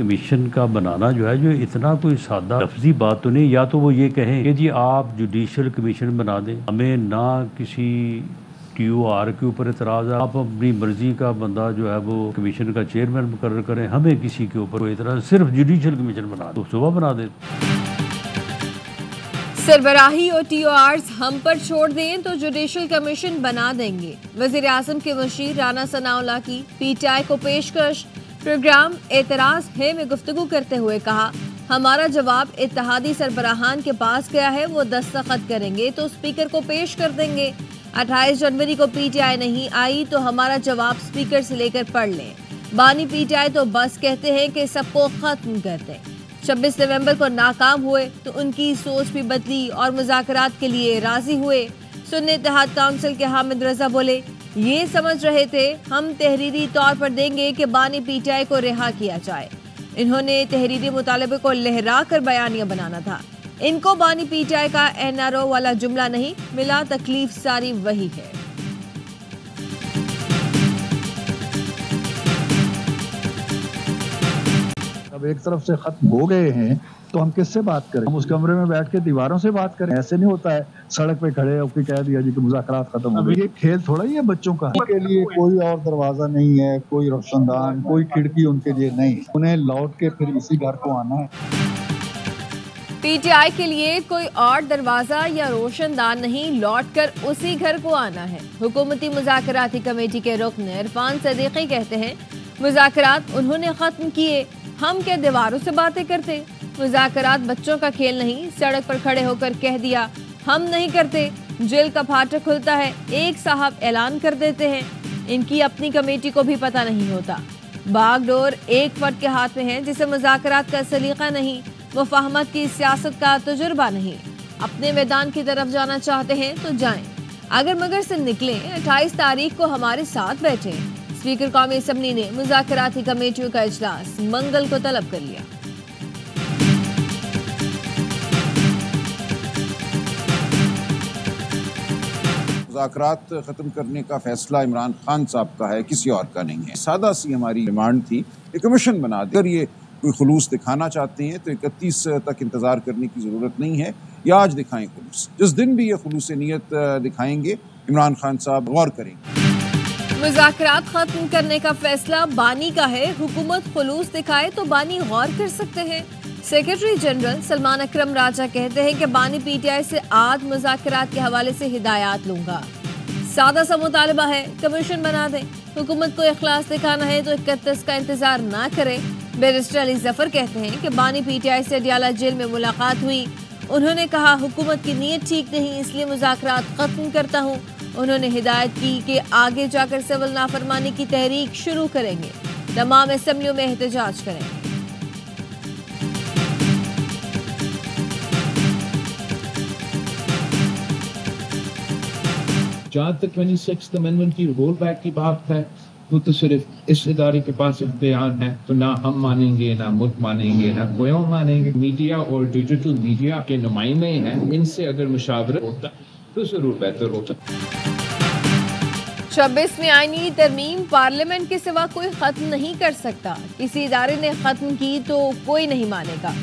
Commission का बनाना जो है, जो इतना कोई सादा लफ्जी बात तो नहीं। या तो वो ये कहें कि जी आप जुडिशल कमीशन बना दें, हमें ना किसी TOR के ऊपर एतराज़ है, आप अपनी मर्जी का बंदा जो है वो कमीशन का चेयरमैन मुकर्रर करें, हमें किसी के ऊपर कोई एतराज़, सिर्फ जुडिशल कमीशन बना दो, सुबह बना दें। सरबराही और TORs हम पर छोड़ दें तो जुडिशल कमीशन बना देंगे। वज़ीर आज़म के मुशीर राना सनाउल्लाह की PTI को पेशकश। प्रोग्राम एतराज़ है में गुफ्तगू करते हुए कहा, हमारा जवाब इत्तेहादी सरबराहान के पास गया है, वो दस्तखत करेंगे तो स्पीकर को पेश कर देंगे। 28 जनवरी को PTI नहीं आई तो हमारा जवाब स्पीकर से लेकर पढ़ लें। बानी PTI तो बस कहते हैं कि सबको खत्म कर दें। 26 नवंबर को नाकाम हुए तो उनकी सोच भी बदली और मुज़ाकरात के लिए राजी हुए। सुन्नी इत्तेहाद काउंसिल के हामिद रजा बोले, ये समझ रहे थे हम तहरीरी तौर पर देंगे कि बानी PTI को रिहा किया जाए। इन्होंने तहरीरी मुतालबे को लहरा कर बयानिया बनाना था। इनको बानी PTI का NRO वाला जुमला नहीं मिला, तकलीफ सारी वही है। अब एक तरफ से खत्म हो गए हैं तो हम किससे बात करें? हम उस कमरे में बैठ के दीवारों से बात करें? ऐसे नहीं होता है सड़क पे खड़े होकर कह दिया जी कि मुज़ाकरात खत्म हो गए। ये खेल थोड़ा ही है बच्चों का। उनके लिए कोई और दरवाजा नहीं है, कोई रोशनदान, कोई खिड़की उनके लिए नहीं। उन्हें लौट के फिर इसी घर को आना है। PTI के लिए कोई और दरवाजा या रोशनदान नहीं, लौटकर उसी घर को आना है। हुकूमती मुज़ाकराती कमेटी के रुकन इरफान सदीकी कहते हैं, मुज़ाकरात उन्होंने खत्म किए, हम क्या दीवारों से बातें करते? मुज़ाकरात बच्चों का खेल नहीं। सड़क पर खड़े होकर कह दिया हम नहीं करते, जेल का फाटक खुलता है, एक साहब ऐलान कर देते हैं। इनकी अपनी कमेटी को भी पता नहीं होता। बागडोर एक फर्द के हाथ में है जिसे मुज़ाकरात का सलीका नहीं, मुफाहमत की सियासत का तजुर्बा नहीं। अपने मैदान की तरफ जाना चाहते हैं तो जाएं, अगर मगर से निकलें। 28 तारीख को हमारे साथ बैठे। स्पीकर कौमी असम्बली ने मुज़ाकराती कमेटियों का इजलास मंगल को तलब कर लिया। मुज़ाकरात ख़त्म करने का फैसला इमरान खान साहब का है, किसी और का नहीं है। सादा सी हमारी डिमांड थी, एक कमीशन बना दे। अगर ये कोई खुलूस दिखाना चाहते हैं तो 31 तक इंतज़ार करने की ज़रूरत नहीं है, या आज दिखाएं खुलूस। जिस दिन भी ये खुलूस नीयत दिखाएंगे इमरान खान साहब गौर करेंगे। मुज़ाकरात खत्म करने का फैसला बानी का है, हुकूमत खुलूस दिखाए तो बानी गौर कर सकते हैं। सेक्रेटरी जनरल सलमान अकरम राजा कहते हैं कि बानी PTI से आज मुज़ाकरात के हवाले से हिदायत लूंगा। सादा सा मुतालबा है, कमीशन बना दें। हुकूमत को इखलास दिखाना है तो 31 का इंतजार ना करें। बैरिस्टर अली जफर कहते हैं कि बानी PTI से अडियाला जेल में मुलाकात हुई। उन्होंने कहा हुकूमत की नीयत ठीक नहीं, इसलिए मुज़ाकरात खत्म करता हूँ। उन्होंने हिदायत की कि आगे जाकर सिविल नाफरमानी की तहरीक शुरू करेंगे, तमाम असेंबलियों में एहतजाज करेंगे। जहाँ तक 26th अमेंडमेंट की रोल बैक की बात है, वो तो सिर्फ इस इदारे के पास इख्तियार है, तो ना हम मानेंगे, ना मुल्क मानेंगे, ना कोई और मानेंगे। मीडिया और डिजिटल मीडिया के नुमाइंदे हैं, इनसे अगर मुशावरत होता तो जरूर बेहतर होता। 26वीं आईनी तरमीम पार्लियामेंट के सिवा कोई खत्म नहीं कर सकता। किसी इदारे ने खत्म की तो कोई नहीं मानेगा।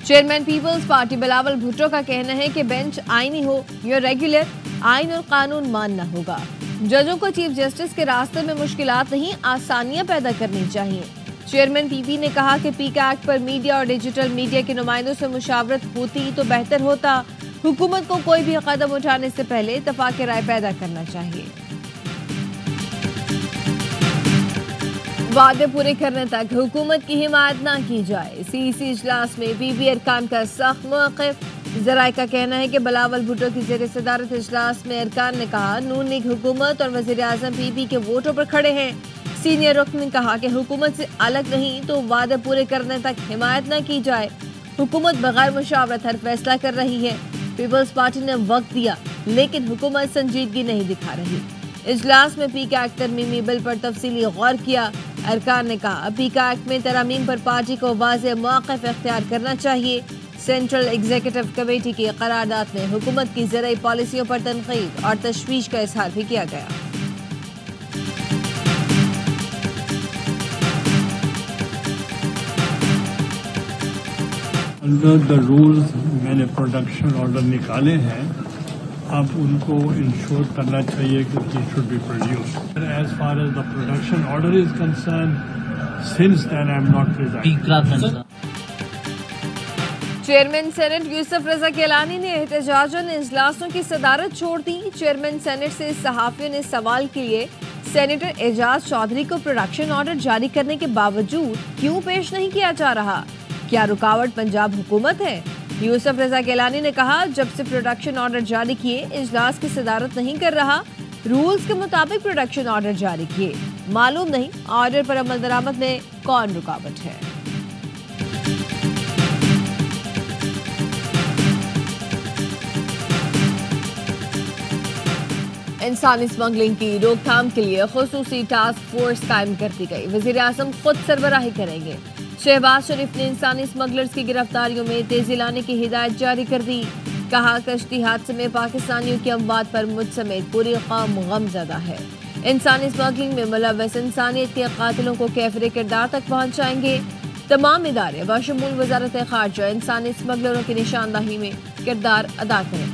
Chairman Peoples Party Bilawal Bhutto का कहना है कि बेंच आईनी हो या रेगुलर, आइन और कानून मानना होगा। जजों को चीफ जस्टिस के रास्ते में मुश्किलात नहीं, आसानियां पैदा करनी चाहिए। चेयरमैन PP ने कहा कि PICA एक्ट पर मीडिया और डिजिटल मीडिया के नुमाइंदों से मुशावरत होती तो बेहतर होता। हुकूमत को कोई भी कदम उठाने से पहले इत्तफाक राय पैदा करना चाहिए। वादे पूरे करने तक हुकूमत की हिमायत ना की जाए। CEC इजलास में PP अरकान का सख्त मौक़िफ़। ज़राए का कहना है कि बिलावल भुट्टो की ज़ेर सदारत इजलास में अरकान ने कहा नून लीग हुकूमत और वज़ीर आज़म PP के वोटों पर खड़े हैं। सीनियर रुकन ने कहा कि हुकूमत से अलग नहीं तो वादे पूरे करने तक हिमायत न की जाए। हुकूमत बगैर मुशावरत हर फैसला कर रही है। पीपल्स पार्टी ने वक्त दिया लेकिन हुकूमत संजीदगी नहीं दिखा रही। इजलास में PICA एक्ट तरमीमी बिल पर तफसीली गौर किया। अरकान ने कहा PICA एक्ट में तरमीम पर पार्टी को वाज़ेह मौक़िफ़ इख्तियार करना चाहिए। सेंट्रल एग्जीक्यूटिव कमेटी की करारदाद में हुकूमत की ज़राई पॉलिसियों पर तनक़ीद और तशवीश का इज़हार भी किया गया। अंडर द रूल्स मैंने प्रोडक्शन ऑर्डर निकाले हैं, अब उनको इंश्योर करना चाहिए कि he should be produced. As far as the production order is concern, since then I am not resigning. Chairman senate Yusuf Raza Gilani ने एहतजाजन इजलासों की सदारत छोड़ दी। चेयरमैन सेनेट से सहाफियों ने सवाल किए, सेनेटर एजाज चौधरी को प्रोडक्शन ऑर्डर जारी करने के बावजूद क्यों पेश नहीं किया जा रहा? क्या रुकावट पंजाब हुकूमत है? यूसुफ रजा केलानी ने कहा, जब से प्रोडक्शन ऑर्डर जारी किए इजलास की सदारत नहीं कर रहा, रूल्स के मुताबिक प्रोडक्शन ऑर्डर जारी किए, मालूम नहीं ऑर्डर पर अमल दरामद में कौन रुकावट है। इंसानी स्मगलिंग की रोकथाम के लिए खुसूसी टास्क फोर्स कायम कर दी गई। वजीर आजम खुद सरबराही करेंगे। शहबाज शरीफ ने इंसानी स्मगलर्स की गिरफ्तारियों में तेजी लाने की हिदायत जारी कर दी। कहा, कश्ती हादसे में पाकिस्तानियों की अमवात पर मुझ समेत पूरी कौम गमज़दा है। इंसानी स्मगलिंग में मुलव्वस इंसानियत के कातिलों को कैफरे किरदार तक पहुँचाएंगे। तमाम इदारे बशमूल वजारत खारजा इंसानी स्मगलरों की निशानदाही में किरदार अदा करें।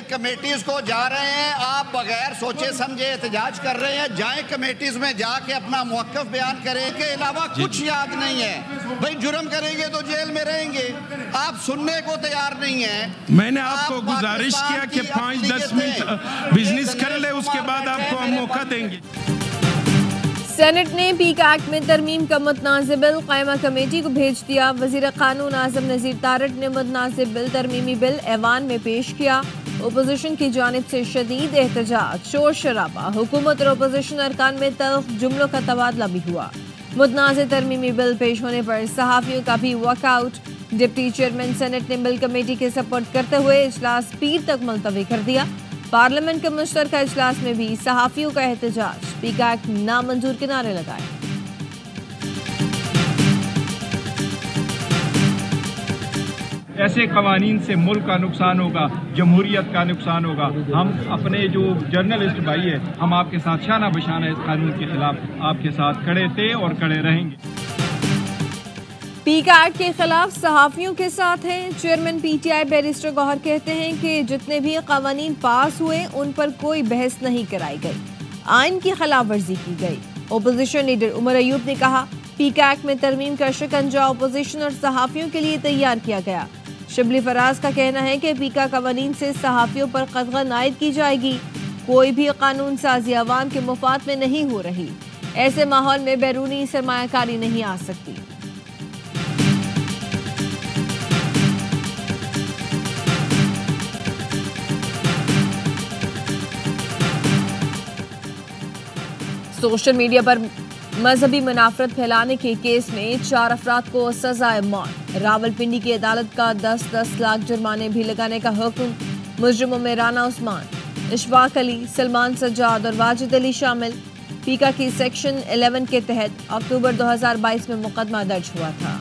कमेटीज को जा रहे हैं, आप बगैर सोचे समझे एहतजाज कर रहे हैं, जाएं कमेटीज में जाके अपना मौक़िफ़ बयान करें। के अलावा कुछ याद नहीं है। भाई जुर्म करेंगे तो जेल में रहेंगे, आप सुनने को तैयार नहीं है। मैंने आपको गुजारिश किया कि 5-10 मिनट बिजनेस कर ले, उसके बाद आपको हम मौका देंगे। सेनेट ने पीक एक्ट में तरमीम का मुतनाज़िर बिल कायमा कमेटी को भेज दिया। वज़ीर क़ानून आज़म नज़ीर तारड़ ने मुतनाज़िर बिल तरमीमी बिल ऐवान में पेश किया। ओपोजिशन की जानिब से शदीद एहतजाज, शोर शराबा, हुकूमत और ओपोजिशन अरकान में तल्ख जुमलों का तबादला भी हुआ। मुतनाज़िर तरमीमी बिल पेश होने पर सहाफ़ियों का भी वॉकआउट। डिप्टी चेयरमैन सेनेट ने बिल कमेटी के सपोर्ट करते हुए इजलास पीर तक मुलतवी कर दिया। पार्लियामेंट के मुश्तरका इजलास में भी सहाफ़ियों का एहतजाज, पीक एक्ट नामंजूर के नारे लगाए। ऐसे कवानीन से मुल्क का नुकसान होगा, जमहूरियत का नुकसान होगा। हम अपने जो जर्नलिस्ट भाई है, हम आपके साथ शाना बशाना इस कानून के खिलाफ आपके साथ खड़े थे और खड़े रहेंगे। पीक एक्ट के खिलाफ सहाफियों के साथ हैं। चेयरमैन पीटीआई बैरिस्टर गौहर कहते हैं कि जितने भी कवानीन पास हुए उन पर कोई बहस नहीं कराई गई, आइन की खिलाफ वर्जी की गई। ओपोजिशन लीडर उमर अयूब ने कहा, पीक एक्ट में तरमीम का शिकंजा ओपोजिशन और सहाफियों के लिए तैयार किया गया। शिबली फराज का कहना है कि पीका कवानीन से सहाफियों पर कतगन आयद की जाएगी। कोई भी कानून साजी अवाम के मुफाद में नहीं हो रही, ऐसे माहौल में बैरूनी सरमायाकारी नहीं आ सकती। सोशल मीडिया पर मजहबी मुनाफरत फैलाने के केस में 4 अफराद को सजाए मौत। रावलपिंडी की अदालत का 10-10 लाख जुर्माने भी लगाने का हुक्म। मुजरिमों में राना उस्मान, इशफाक अली, सलमान सज्जाद और वाजिद अली शामिल। पीका की सेक्शन 11 के तहत अक्टूबर 2022 में मुकदमा दर्ज हुआ था।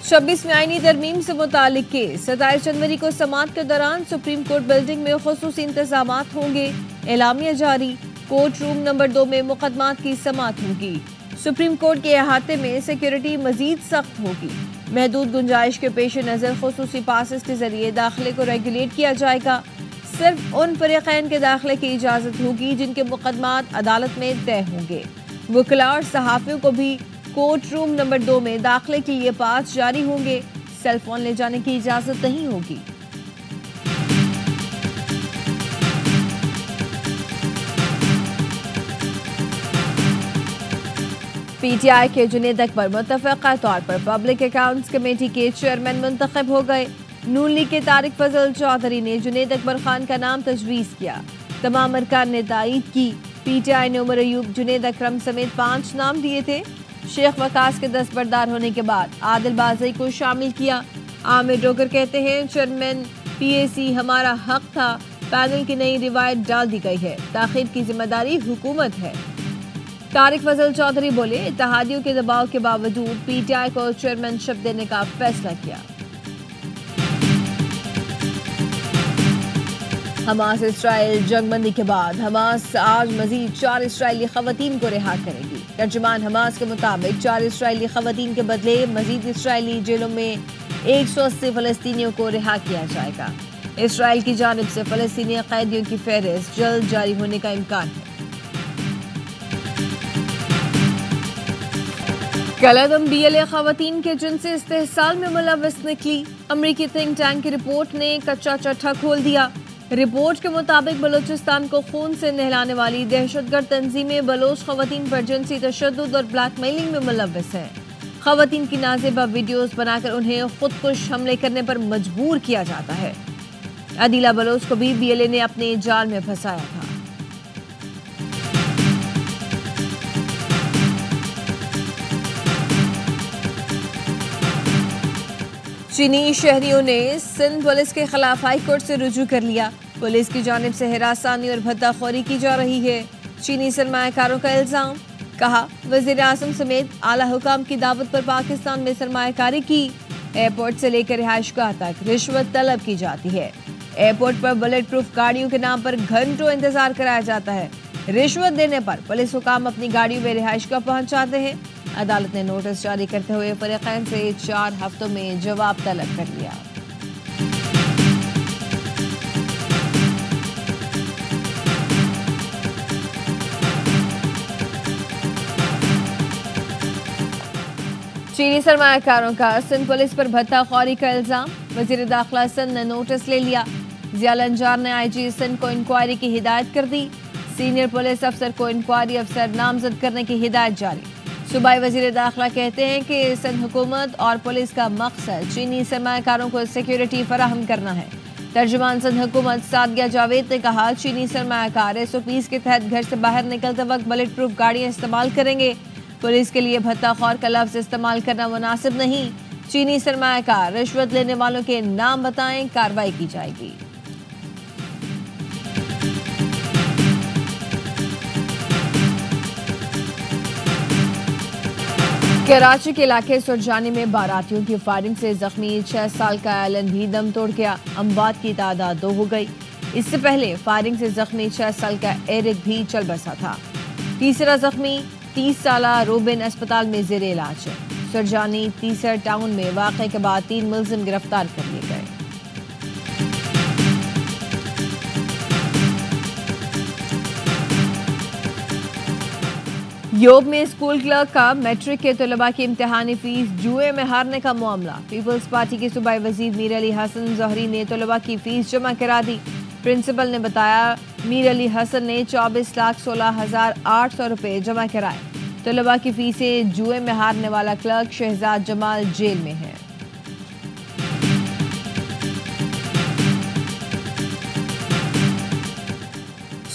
26वीं आईनी तरमीम से मुतालिक केस 27 जनवरी को समाअत के दौरान सुप्रीम कोर्ट बिल्डिंग में खुसूसी इंतजामात होंगे। एलामिया जारी, कोर्ट रूम नंबर 2 में मुकदमात की समाअत होगी। सुप्रीम कोर्ट के अहाते में सिक्योरिटी मजीद सख्त होगी। महदूद गुंजाइश के पेश नज़र खुसूसी पासेस के जरिए दाखिले को रेगुलेट किया जाएगा। सिर्फ उन फरीक़ैन के दाखिले की इजाज़त होगी जिनके मुकदमात अदालत में तय होंगे। वकला और सहाफ़ियों को भी कोर्ट रूम नंबर 2 में दाखिले के लिए पास जारी होंगे। सेल फोन ले जाने की इजाज़त नहीं होगी। पीटीआई के जुनेद अकबर मुतफ़क़ा तौर पर पब्लिक अकाउंट्स कमेटी के चेयरमैन मुंतखब हो गए। नून लीग के तारिक फजल चौधरी ने जुनेद अकबर खान का नाम तजवीज़ किया। तमाम अरकान ने तायीद की। पीटीआई ने उमर अयूब, जुनेद अकरम समेत 5 नाम दिए थे। शेख वकास के दस्तबरदार होने के बाद आदिल बाज़ई को शामिल किया। आमिर डोगर कहते हैं, चेयरमैन पीएसी हमारा हक था, पैनल की नई रिवायत डाल दी गई है, ताखीर की जिम्मेदारी हुकूमत है। तारिक फजल चौधरी बोले, इत्तेहादियों के दबाव के बावजूद पीटीआई को चेयरमैनशिप देने का फैसला किया। हमास इसराइल जंगबंदी के बाद हमास आज मजीद 4 इसराइली खवातीन को रिहा करेगी। तर्जुमान हमास के मुताबिक 4 इसराइली खवातीन के बदले मजीद इसराइली जेलों में 180 फलस्तीनियों को रिहा किया जाएगा। इसराइल की जानिब से फलस्तीनी कैदियों की फहरिस्त जल्द जारी होने का इम्कान है। कलअदम BLA खवातीन के जिनसी इस्तेहसाल में मुलव्वस निकली। अमरीकी थिंक टैंक की रिपोर्ट ने कच्चा चट्टा खोल दिया। रिपोर्ट के मुताबिक बलूचिस्तान को खून से नहलाने वाली दहशतगर्द तंजीमें बलोच खवातीन पर जिनसी तशद्दुद और ब्लैकमेलिंग में मुलव्वस हैं। खवातीन की नाज़ेबा वीडियोस बनाकर उन्हें खुदकुश हमले करने पर मजबूर किया जाता है। अदीला बलोच को भी BLA ने अपने जाल में फंसाया था। चीनी शहरियों ने सिंध पुलिस के खिलाफ हाई कोर्ट से रुजू कर लिया। पुलिस की जानिब से हिरासानी और भद्दाखोरी की जा रही है। चीनी सरमायाकारों का इल्जाम, कहा वजीर आजम समेत आला हुकाम की दावत पर पाकिस्तान में सरमायाकारी की। एयरपोर्ट से लेकर रिहाइशगाह तक रिश्वत तलब की जाती है। एयरपोर्ट पर बुलेट प्रूफ गाड़ियों के नाम पर घंटों इंतजार कराया जाता है। रिश्वत देने पर पुलिस हुकाम अपनी गाड़ियों में रिहाइशगाह पहुंच जाते हैं। अदालत ने नोटिस जारी करते हुए फरीकैन से 4 हफ्तों में जवाब तलब कर लिया। चीनी सरमायाकारों का सिंध पुलिस पर भत्ताखोरी का इल्जाम। वजीर दाखिला सिंध ने नोटिस ले लिया। जिया लंजार ने IG सिंध को इंक्वायरी की हिदायत कर दी। सीनियर पुलिस अफसर को इंक्वायरी अफसर नामजद करने की हिदायत जारी। सूबाई वजीर दाखिला कहते हैं कि सिंध हुकूमत और पुलिस का मकसद चीनी सरमायाकारों को सिक्योरिटी फराहम करना है। तर्जुमान सिंध हुकूमत सादिया जावेद ने कहा, चीनी सरमायाकार SOPs के तहत घर से बाहर निकलते वक्त बुलेट प्रूफ गाड़ियां इस्तेमाल करेंगे। पुलिस के लिए भत्ताखोर का लफ्ज इस्तेमाल करना मुनासिब नहीं। चीनी सरमायाकार रिश्वत लेने वालों के नाम बताएं, कार्रवाई की जाएगी। कराची के इलाके सुरजानी में बारातियों की फायरिंग से जख्मी 6 साल का एलन भी दम तोड़ गया। अमवात की तादाद 2 हो गई। इससे पहले फायरिंग से जख्मी 6 साल का एरिक भी चल बसा था। तीसरा जख्मी 30 साला रोबिन अस्पताल में जेर इलाज है। सुरजानी तीसर टाउन में वाक़े के बाद 3 मुलजिम गिरफ्तार कर लिए गए। योब में स्कूल क्लर्क का मैट्रिक के तलबा की इम्तिहानी फीस जुए में हारने का मामला। पीपल्स पार्टी के सूबाई वजीर मीर अली हसन जौहरी ने तलबा की फीस जमा करा दी। प्रिंसिपल ने बताया, मीर अली हसन ने 24,16,800 रुपये जमा कराए। तलबा की फीसें जुए में हारने वाला क्लर्क शहजाद जमाल जेल में है।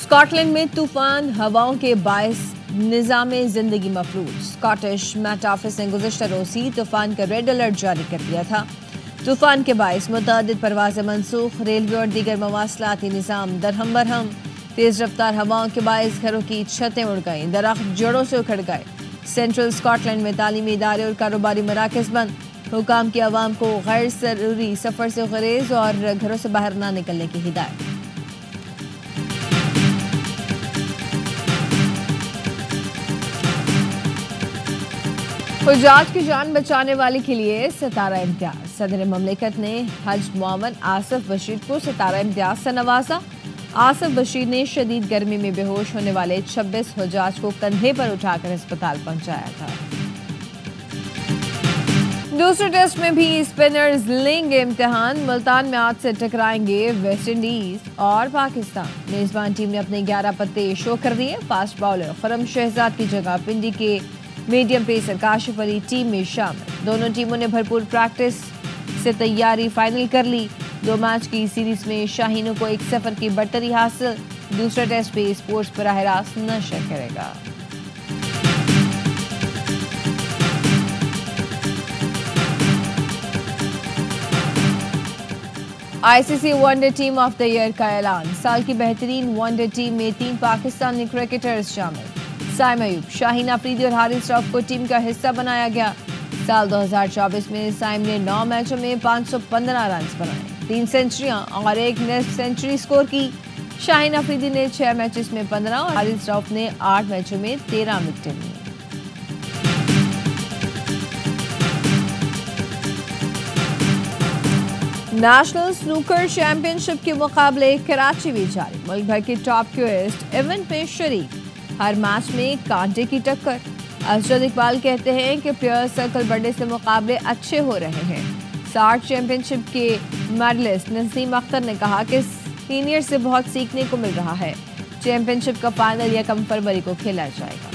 स्कॉटलैंड में तूफान हवाओं के बायस निज़ामे जिंदगी मफलूज। स्कॉटिश मेट ऑफिस ने गुज़िश्ता रोज़ तूफान का रेड अलर्ट जारी कर दिया था। तूफान के बायस मुतअद्दिद परवाज़ें मनसूख, रेलवे और दीगर मवासलाती निज़ाम दरहम बरहम। तेज़ रफ्तार हवाओं के बायस घरों की छतें उड़ गईं, दरख्त जड़ों से उखड़ गए। सेंट्रल स्कॉटलैंड में तालीमी इदारे और कारोबारी मराकज़ बंद। हुकाम की आवाम को गैर ज़रूरी सफ़र से गुरेज और घरों से बाहर ना निकलने की हिदायत। हुज्जाज की जान बचाने वाले के लिए सितारा इम्तियाज। सदर ममलिकत ने हज मुआवन आसिफ बशीर को सितारा इम्तियाज से नवाजा। आसिफ बशीर ने शदीद गर्मी में बेहोश होने वाले 26 हुज्जाज को कंधे पर उठाकर अस्पताल पहुंचाया था। दूसरे टेस्ट में भी स्पिनर्स लेंगे इम्तिहान। मुल्तान में आज से टकराएंगे वेस्ट इंडीज और पाकिस्तान। मेजबान टीम ने अपने 11 पत्ते शो कर दिए। फास्ट बॉलर खुरम शहजाद की जगह पिंडी के medium pacer Kashif Ali team में शामिल। दोनों टीमों ने भरपूर प्रैक्टिस से तैयारी फाइनल कर ली। 2 मैच की सीरीज में शाहीनों को 1-0 की बढ़तरी हासिल। दूसरा टेस्ट पे स्पोर्ट्स बराह रास्त नशर करेगा। ICC one day team of the year का ऐलान। साल की बेहतरीन वनडे टीम में 3 पाकिस्तानी क्रिकेटर्स शामिल। साइम अयूब, शाहीन अफरीदी और हारिस रऊफ को टीम का हिस्सा बनाया गया। साल 2024 में साइम ने 9 मैचों में 515 रन बनाए। 3 सेंचुरियां और 1 नेट सेंचुरी स्कोर की। शाहीन अफरीदी ने 6 मैचेस में 15 और हारिस रऊफ ने 8 मैचों में 13 विकेटें ली। नेशनल स्नूकर चैंपियनशिप के मुकाबले कराची में जारी। मुल्क भर के टॉप क्यूएस्ट इवेंट में शरीक। हर मैच में कांटे की टक्कर। असद इकबाल कहते हैं कि प्लेयर सर्कल बढ़ने से मुकाबले अच्छे हो रहे हैं। 60 चैंपियनशिप के मेडलिस्ट नसीम अख्तर ने कहा कि सीनियर से बहुत सीखने को मिल रहा है। चैंपियनशिप का फाइनल 1 फरवरी को खेला जाएगा।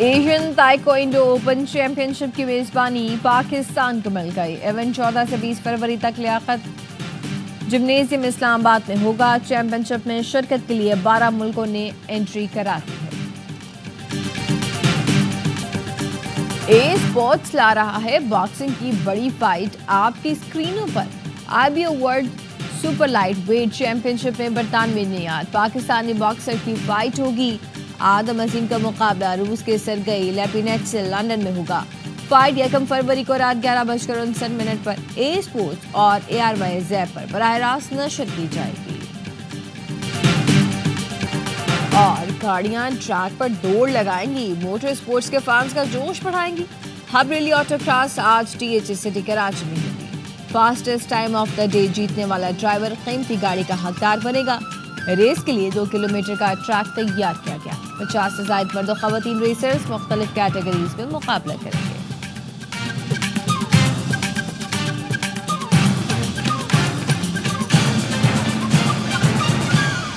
एशियन ताइक्वांडो ओपन चैंपियनशिप की मेजबानी पाकिस्तान को मिल गई। इवेंट 14 से 20 फरवरी तक लियाकत जिम्नेजियम इस्लामाबाद में होगा। चैंपियनशिप में शिरकत के लिए 12 मुल्कों ने एंट्री करा दी है। ए स्पोर्ट्स ला रहा है बॉक्सिंग की बड़ी फाइट आपकी स्क्रीनों पर। IBO world super light weight championship में 92 नियाद पाकिस्तानी बॉक्सर की फाइट होगी। आदम अजीम का मुकाबला रूस के सरगई लैपिनेट से लंदन में होगा। फाइट 1 फरवरी को रात 11:59 पर ए स्पोर्ट्स और ARY ज़ैप पर बराह रास्त नशर की जाएगी। और गाड़ियां ट्रैक पर दौड़ लगाएंगी, मोटर स्पोर्ट्स के फैंस का जोश बढ़ाएंगी। हब रैली ऑटोक्रॉस आज THS सिटी कराची में होगी। Fastest time of the day जीतने वाला ड्राइवर कीमती गाड़ी का हकदार बनेगा। रेस के लिए 2 किलोमीटर का ट्रैक तैयार किया गया। 50 से ज़ायद मर्द और ख़वातीन रेसर्स मुख्तलिफ कैटेगरीज में मुकाबला करेंगे।